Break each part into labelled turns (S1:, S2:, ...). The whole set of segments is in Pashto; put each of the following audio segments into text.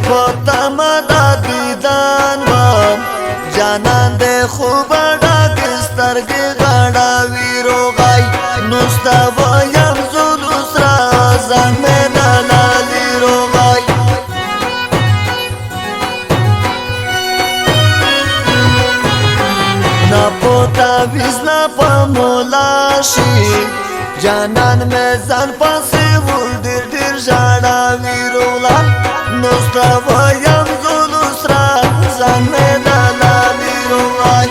S1: پتا مدا دیدان بام جانان دے خوب ڈاک سترگی غاڑا ویرو غای نستا ویم زلوس را زن میں دلالی رو غای نا پوتا ویزنا پا مولاشی جانان میں زن پاسی ول دیر دیر جاڑا ویرو غای نستا ویم زلوس را زن میں دلالی رو غای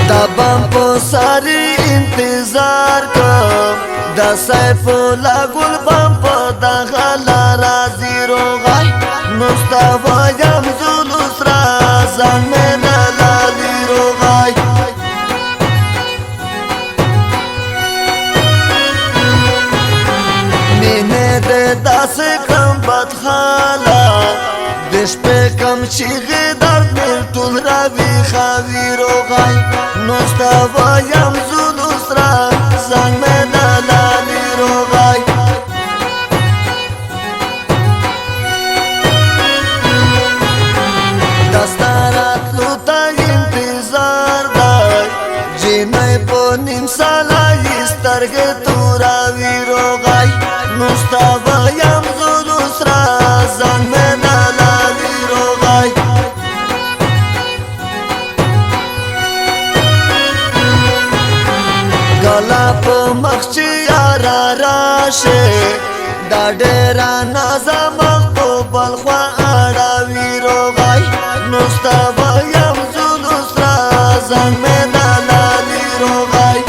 S1: تبم پو ساری انتظار کم دا سیف لا گل بم پا دا غلا رازی رو غای نستا یم زلوس را زن میں دلالی رو غای مینه ده داس کم بدخالا دش پہ کم چیغی درد میر تول روی خواهی رو غای نستا یم زلوس را زن میں دلالی رو غای دستارات لوتا انتظار دای جینای پو نیم سالای سترگ تورا وی رو غای نستا یم زلوس را زن میں دلالی رو غای گلا پا مخچی یارا راشه دا ڈیرا نازا مخ پو بلخوا آڑا وی رو غای نستا یم زلوس را زن میں دلالی رو غای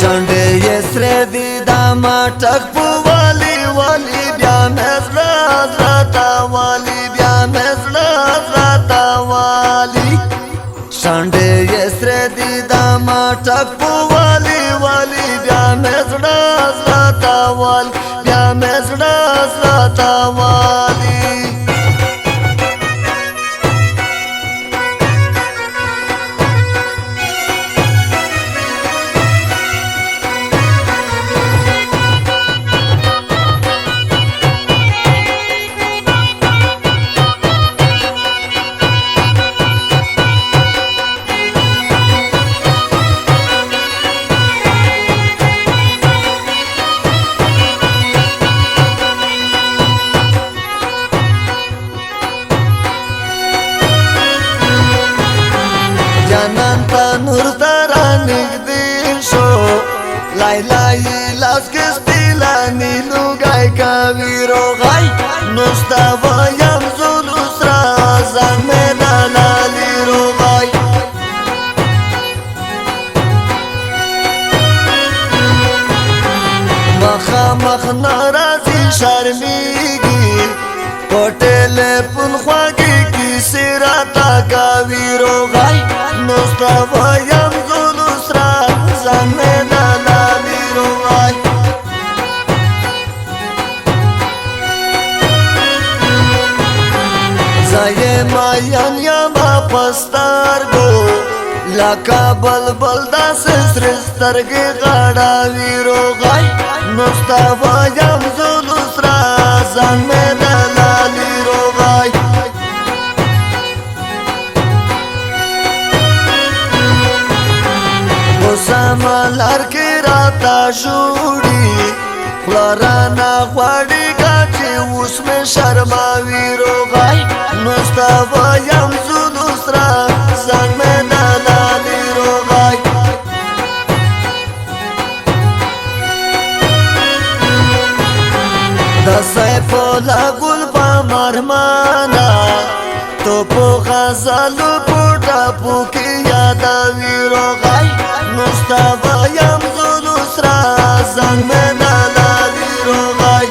S1: شنڈے یسر دی داما ٹک پو والی والی بیا میزلا زراتا والی بیا میزلا زراتا والی شنڈے یسر دی داما ٹک پو والی والی بیا میزلا زراتا والی بیا میزلا زراتا والی جانان تا نور ترا نگدی شو لای لای لاس کستی لانی لوگای کاوی رو غای نستا یم زلوس را زن میں دلالی رو غای مخا مخ نارازی شرمیگی پوٹیل پل خواگی کی سیراتا کاوی رو غای نستا یم زلوس را زن میں دلالی رو غای زای ماین یما پستار گو لکا بلبل دا سسر سترگی غاڑا وی رو غای نستا یم زلوس را زن میں دلالی رو غای سامالار کی راتا شوڑی خلارانا خواڑی گاچی اس میں شرماوی رو غای نستا یم زلوس را زن میں دلالی رو غای دا سیفو لا گل با مرمانا تو پو غزالو پوٹا پو کی یادا وی رو غای نستا یم زلوس را زن میں دلالی رو غای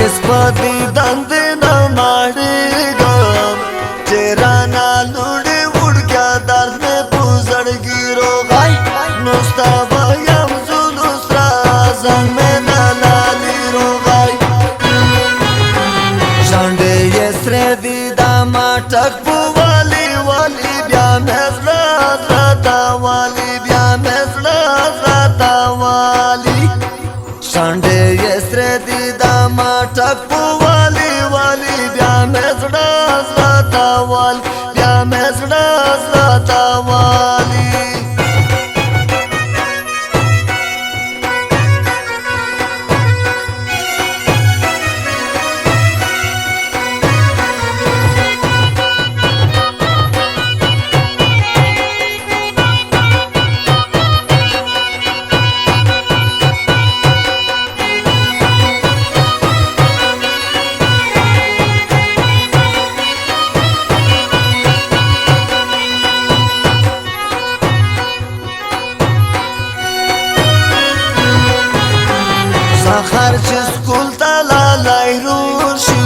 S1: اس پا دیدن دینا ماڑی گم چیرانا لوڑی وڑ گیا درد میں پوزڑگی رو غای نستا یم زلوس را زن میں دلالی رو غای شنڈے یسر دی داما ٹک پو والی والی شانډې یې سرې دي دا ما ټک په والي والي بیا مې زړه زړه تاوال بیا مې زړه زړه تاوالي سحر چې سکول ته لالی روشي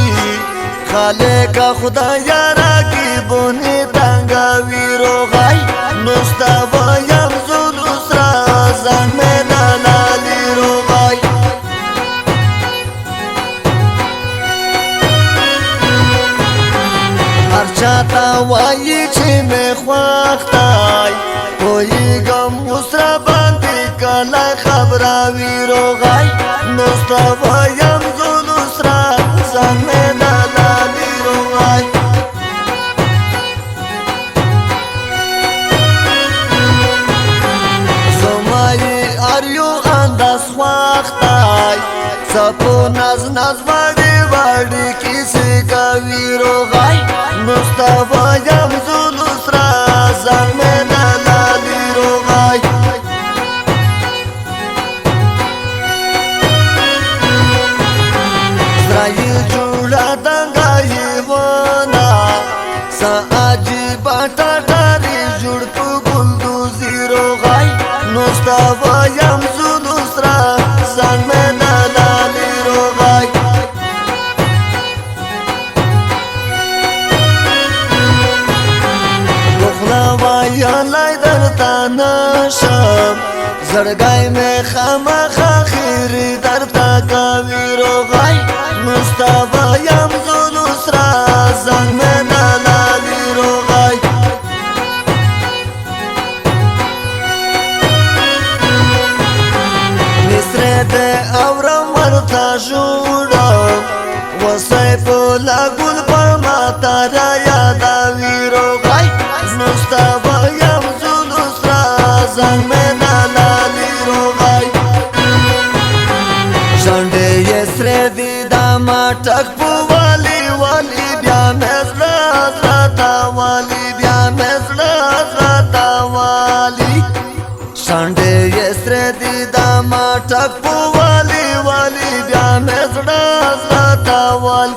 S1: خالق خدایا راکي بونې تنګوي روغی نو ستا وایم زلو سره ځان مې دلالي روغی هر چاته وایي چې مې خوښ دی پوهېږم اوس راباندې کله خبره وي روغی نو ستا وایم زلو سره ځان مې دلالي روغی زما یې هر یو انداز خوښ دی څپو ناز ناز وړې وړې کیسې کوي روغی نو ستا وایم زلو سره ځان مې دلالي روغی زرایي جوړه دنګه یې ونه څه عجیبه ټټرې جوړ په ګلدوزي روغی نو ستا وایم زلو سره ځان مې دلالي روغی پخلا ویلی درته نشم زړګی مې خامخا خیرې درته کوي روغی نو ستا وایم زلو سره ځان مې دلالي روغی مصرې دې اورم ورته ژوړم وسی په لاګل په ماته را یادوي روغی نو ستا وایم زلو سره ځان مې دلالي روغی شانډې یې سرې دي دا ما ټک په والي والي بیا مې زړه زړه تاوالي بیا مې زړه زړه تاوالي شانډې یې سرې دي دا ما ټک په والي والي بیا مې زړه زړه تاوال